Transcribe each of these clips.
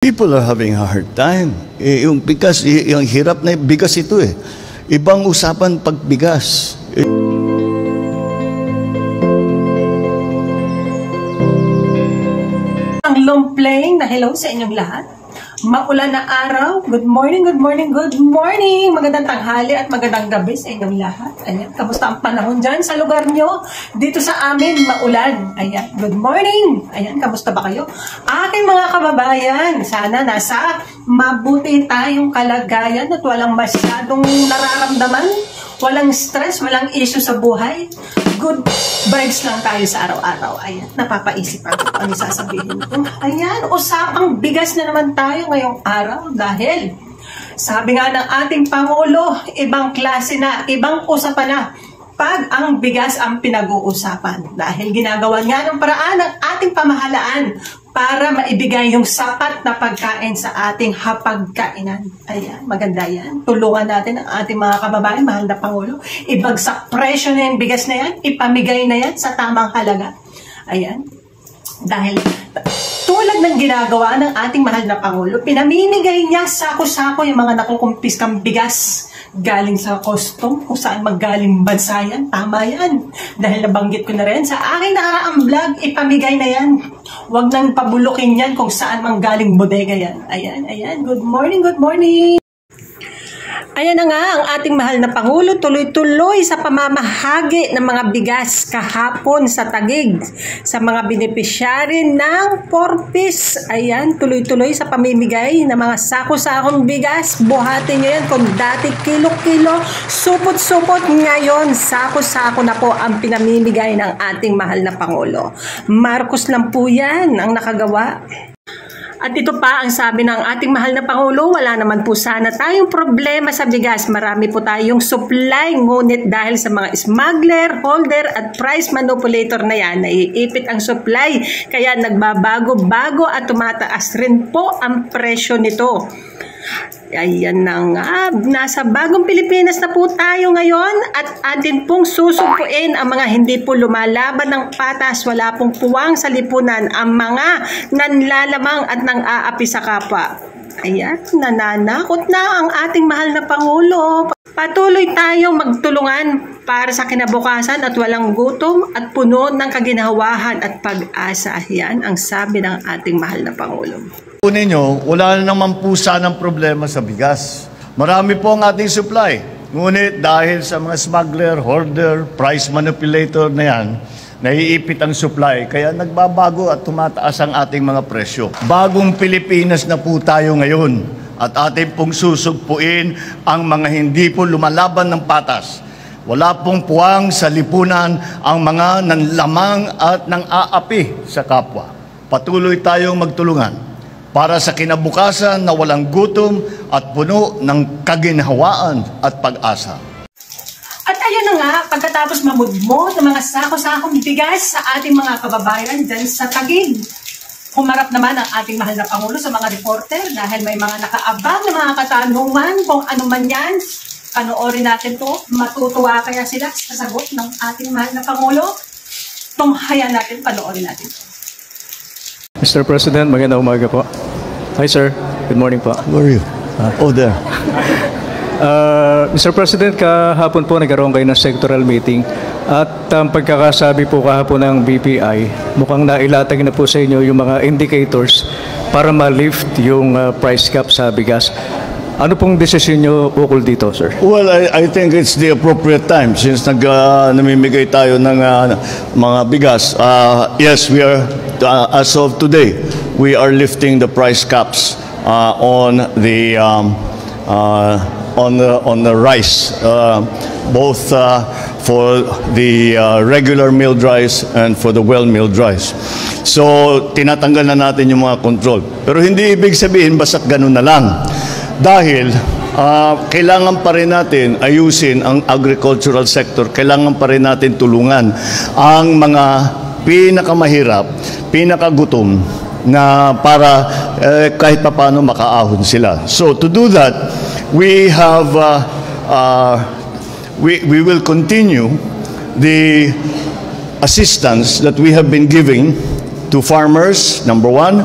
People are having a hard time. Yung bigas, yung hirap na bigas ito eh. Ibang usapan pag bigas. Ang lumpling na hello sa inyong lahat. Maulan na araw. Good morning, good morning, good morning. Magandang tanghali at magandang gabi sa inyong lahat. Ayan, kamusta ang panahon dyan sa lugar nyo? Dito sa amin, maulan. Ayan, good morning. Ayan, kamusta ba kayo? Aking mga kababayan, sana nasa mabuti tayong kalagayan at walang masyadong nararamdaman. Walang stress, walang issue sa buhay. Good vibes lang tayo sa araw-araw. Ayan, napapaisip ako ano sasabihin ko. Ayan, usapang bigas na naman tayo ngayong araw dahil sabi nga ng ating Pangulo, ibang klase na, ibang usapan na pag ang bigas ang pinag-uusapan. Dahil ginagawa nga ng paraan ng ating pamahalaan para maibigay yung sapat na pagkain sa ating hapagkainan. Ayan, maganda yan. Tulungan natin ang ating mga kababayan, mahal na Pangulo. Ibagsak presyo na yung bigas na yan, ipamigay na yan sa tamang halaga. Ayan. Dahil tulad ng ginagawa ng ating mahal na Pangulo, pinamimigay niya sako-sako yung mga nakukumpiskang bigas galing sa custom, kung saan maggaling bansa yan. Tama yan. Dahil nabanggit ko na rin sa aking nakaraang vlog, ipamigay na yan. Huwag nang pabulukin yan kung saan manggaling bodega yan. Ayan, ayan. Good morning, good morning. Ayan na nga ang ating mahal na Pangulo, tuloy-tuloy sa pamamahagi ng mga bigas kahapon sa Taguig sa mga beneficiary ng 4-piece. Ayan, tuloy-tuloy sa pamimigay ng mga sako-sakong bigas. Buhatin nyo yan kung dati kilo-kilo, supot-supot. Ngayon, sako-sako na po ang pinamimigay ng ating mahal na Pangulo. Marcos lang po yan ang nakagawa. At ito pa ang sabi ng ating mahal na Pangulo, wala naman po sana tayong problema sa bigas. Marami po tayong supply, ngunit dahil sa mga smuggler, holder at price manipulator na yan, naiipit ang supply. Kaya nagbabago-bago at tumataas rin po ang presyo nito. Ayan na nga, nasa bagong Pilipinas na po tayo ngayon at atin pong susumpuin ang mga hindi po lumalaban ng patas, wala pong puwang sa lipunan, ang mga nanlalamang at nang-aapi sa kapwa. Ayan, nananakot na ang ating mahal na Pangulo. Patuloy tayong magtulungan para sa kinabukasan at walang gutom at puno ng kaginhawahan at pag-asa. Yan ang sabi ng ating mahal na Pangulo. Ninyo, wala naman po sanang problema sa bigas. Marami po ang ating supply. Ngunit dahil sa mga smuggler, hoarder, price manipulator na yan, naiipit ang supply, kaya nagbabago at tumataas ang ating mga presyo. Bagong Pilipinas na po tayo ngayon at ating pong susugpuin ang mga hindi po lumalaban ng patas. Wala pong puwang sa lipunan ang mga nanlamang at nang-aapi sa kapwa. Patuloy tayong magtulungan para sa kinabukasan na walang gutom at puno ng kaginhawaan at pag-asa. At ayun na nga, pagkatapos mamudmod ng mga sako-sakong bigas sa ating mga kababayan dyan sa Taguig, humarap naman ang ating mahal na Pangulo sa mga reporter dahil may mga nakaabang na mga katanungan kung ano man yan. Panoorin natin to, matutuwa kaya sila sa sagot ng ating mahal na Pangulo. Tunghayan natin, panoorin natin to. Mr. President, magandang umaga po. Hi sir, good morning po. Where are you? Oh, there. Mr. President, kahapon po nagkaroon kayo ng sectoral meeting at pagkakasabi po kahapon ng BPI, mukhang nailatag na po sa inyo yung mga indicators para ma-lift yung price cap sa bigas. Ano pong desisyon nyo ukol dito, sir? Well, I think it's the appropriate time since namimigay tayo ng mga bigas. Yes, we are, as of today, we are lifting the price caps on the rice, both for the regular milled rice and for the well-milled rice. So, tinatanggal na natin yung mga control. Pero hindi ibig sabihin basta't ganun na lang. Dahil kailangan pa rin natin ayusin ang agricultural sector, kailangan pa rin natin tulungan ang mga pinakamahirap, pinakagutom na para kahit papaano makaahon sila. So to do that, we have we will continue the assistance that we have been giving to farmers, number one.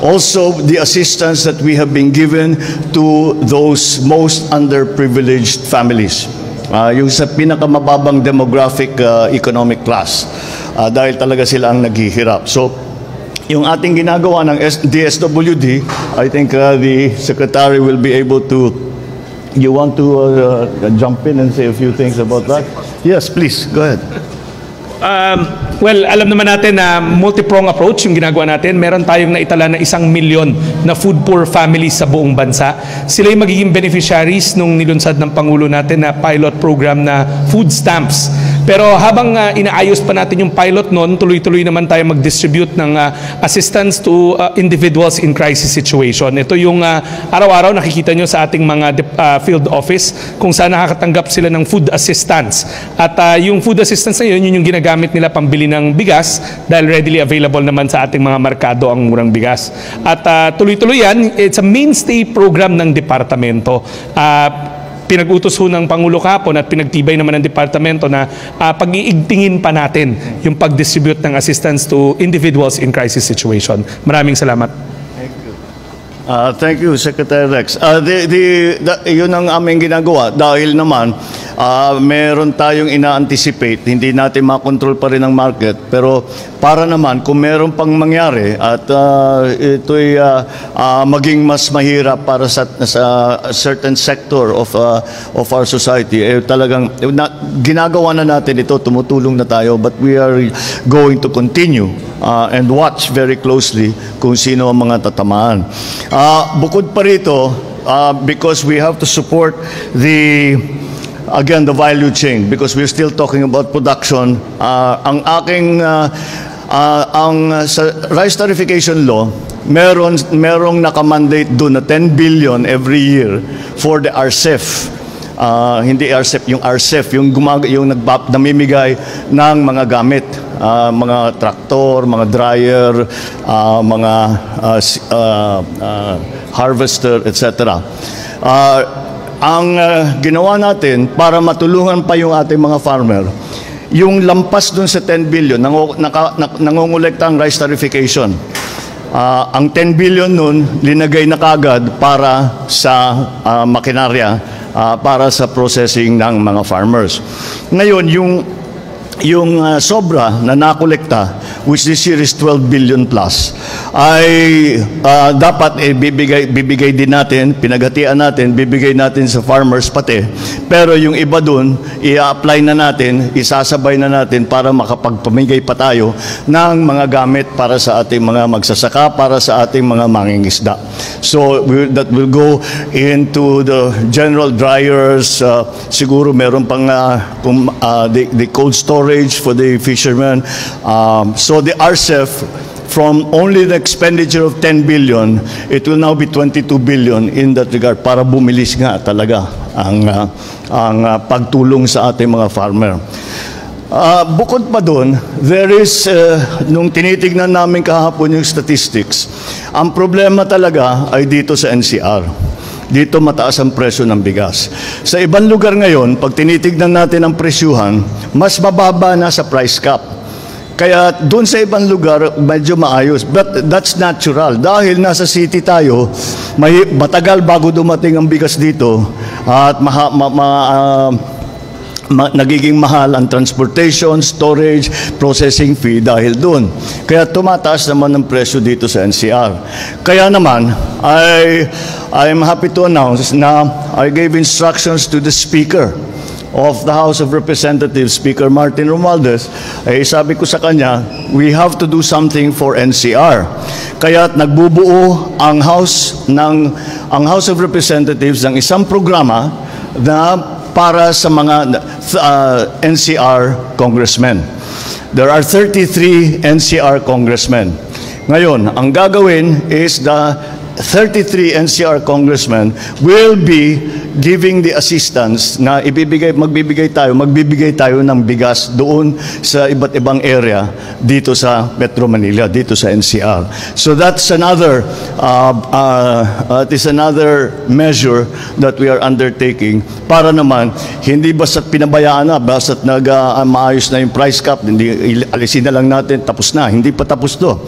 Also, the assistance that we have been given to those most underprivileged families. Yung sa pinakamababang demographic economic class. Dahil talaga sila ang naghihirap. So, yung ating ginagawa ng DSWD, I think the Secretary will be able to. You want to jump in and say a few things about that? Yes, please, go ahead. Well, alam naman natin na multi-prong approach yung ginagawa natin. Meron tayong naitala na 1 milyon na food poor families sa buong bansa. Sila yung magiging beneficiaries nung nilunsad ng Pangulo natin na pilot program na food stamps. Pero habang inaayos pa natin yung pilot noon, tuloy-tuloy naman tayo mag-distribute ng assistance to individuals in crisis situation. Ito yung araw-araw nakikita nyo sa ating mga field office kung saan nakakatanggap sila ng food assistance. At yung food assistance na yun yung ginagamit nila pambili ng bigas dahil readily available naman sa ating mga merkado ang murang bigas. At tuloy-tuloy yan, it's a mainstay program ng departamento. Pinag-utos ho ng Pangulo kahapon at pinagtibay naman ng departamento na pag-iigtingin pa natin yung pag-distribute ng assistance to individuals in crisis situation. Maraming salamat. Thank you, Secretary Rex. Yun ang aming ginagawa dahil naman meron tayong ina-anticipate, hindi natin makontrol pa rin ang market, pero para naman kung meron pang mangyari at ito'y maging mas mahirap para sa certain sector of our society, talagang ginagawa na natin ito, tumutulong na tayo, but we are going to continue and watch very closely kung sino ang mga tatamaan. Bukod pa rito, because we have to support the value chain, because we're still talking about production. Ang aking sa rice tarification law, merong nakamandate doon na 10 billion every year for the RCEF. Hindi RCEF, yung RCEF, yung namimigay ng mga gamit, mga traktor, mga dryer, mga harvester, etc. Ang ginawa natin para matulungan pa yung ating mga farmer, yung lampas dun sa 10 billion, nangongolekta ang rice tarification. Ang 10 billion nun, linagay na kagad para sa makinarya, para sa processing ng mga farmers. Ngayon, yung sobra na nakolekta, which this year is 12 billion plus, ay dapat bibigay din natin, pinaghatian natin, bibigay natin sa farmers pati. Pero yung iba dun, i-apply na natin, isasabay na natin para makapagpamigay pa tayo ng mga gamit para sa ating mga magsasaka, para sa ating mga mangingisda. So that will go into the general dryers, siguro meron pang the cold storage for the fishermen. So the RCEF, from only the expenditure of 10 billion, it will now be 22 billion in that regard para bumilis nga talaga ang pagtulong sa ating mga farmer. Bukod pa doon, there is, nung tinitignan namin kahapon yung statistics, ang problema talaga ay dito sa NCR. Dito mataas ang presyo ng bigas. Sa ibang lugar ngayon, pag tinitignan natin ang presyuhan, mas mababa na sa price cap. Kaya doon sa ibang lugar, medyo maayos. But that's natural. Dahil nasa city tayo, matagal bago dumating ang bigas dito at nagiging mahal ang transportation, storage, processing fee dahil doon. Kaya tumataas naman ang presyo dito sa NCR. Kaya naman, I'm happy to announce na I gave instructions to the Speaker of the House of Representatives, Speaker Martin Romualdez, sabi ko sa kanya, we have to do something for NCR. Kaya nagbubuo ang House of Representatives ng isang programa na para sa mga NCR congressmen. There are 33 NCR congressmen. Ngayon, ang gagawin is 33 NCR congressmen will be giving the assistance na magbibigay tayo ng bigas doon sa iba't ibang area dito sa Metro Manila, dito sa NCR. So that's another measure that we are undertaking para naman hindi basta't pinabayaan na, basta't maayos na yung price cap, hindi alisin na lang natin, tapos na. Hindi pa tapos to.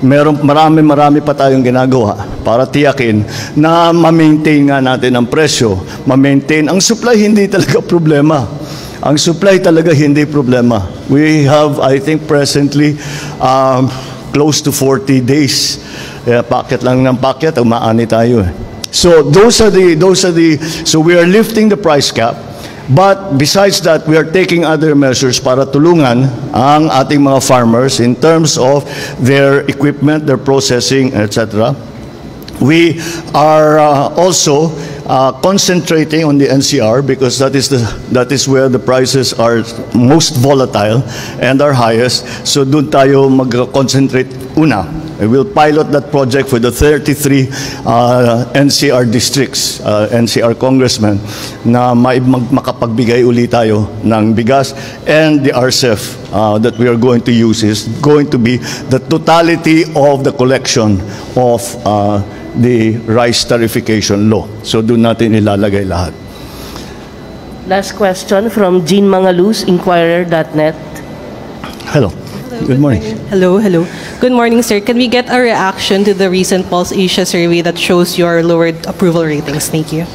Marami pa tayong ginagawa para tiyakin na ma-maintain nga natin ang presyo, ma-maintain. Ang supply hindi talaga problema. Ang supply talaga hindi problema. We have, I think presently, close to 40 days. Packet lang ng packet, umaani tayo. So so we are lifting the price cap. But besides that, we are taking other measures para tulungan ang ating mga farmers in terms of their equipment, their processing, etc. We are also concentrating on the NCR because that is where the prices are most volatile and are highest. So doon tayo mag-concentrate una. We will pilot that project for the 33 NCR districts, NCR congressmen, na makapagbigay ulit tayo ng bigas. And the RCEF that we are going to use is going to be the totality of the collection of the rice tariffication law. So doon natin ilalagay lahat. Last question from Jean Mangaluz, Inquirer.net. Hello. Good morning. Hello. Good morning, sir. Can we get a reaction to the recent Pulse Asia survey that shows your lowered approval ratings? Thank you.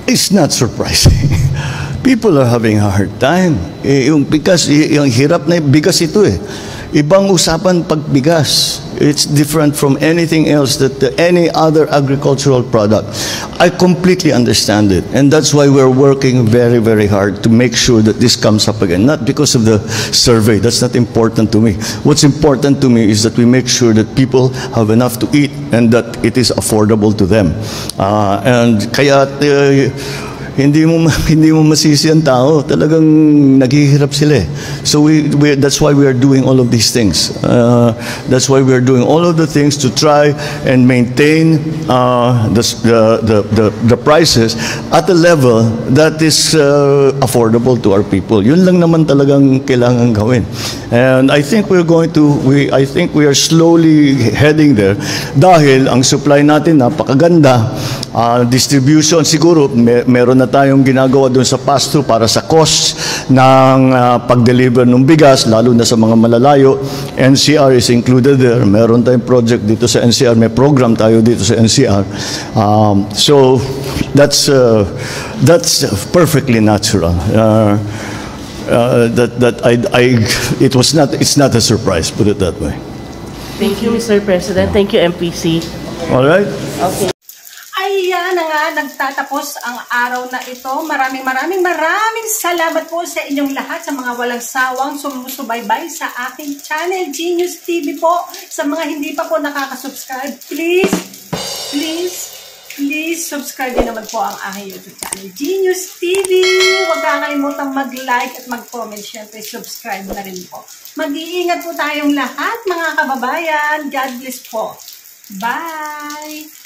It's not surprising. People are having a hard time. Because yung hirap na bigas ito eh. Ibang usapan pag bigas. It's different from anything else any other agricultural product. I completely understand it. And that's why we're working very, very hard to make sure that this comes up again. Not because of the survey. That's not important to me. What's important to me is that we make sure that people have enough to eat and that it is affordable to them. And kaya hindi mo masisi ang tao, talagang naghihirap sila eh. So that's why we are doing all of these things. That's why we are doing all of the things to try and maintain the prices at a level that is affordable to our people. Yun lang naman talagang kailangan gawin. And I think we are slowly heading there dahil ang supply natin napakaganda. Distribution siguro meron na tayong ginagawa doon sa pass-through para sa cost ng pag-deliver ng bigas, lalo na sa mga malalayo. NCR is included there. Meron tayong project dito sa NCR. May program tayo dito sa NCR. So that's perfectly natural. It's not a surprise, put it that way. Thank you, Mr. President. Thank you, MPC. All right. Okay. Ayan na nga, nagtatapos ang araw na ito. Maraming salamat po sa inyong lahat, sa mga walang sawang sumusubaybay sa aking channel, Genius TV po. Sa mga hindi pa po nakaka-subscribe, please subscribe din naman po ang aking YouTube channel, Genius TV. Huwag kakalimutan mag-like at mag-comment. Siyempre, subscribe na rin po. Mag-iingat po tayong lahat, mga kababayan. God bless po. Bye!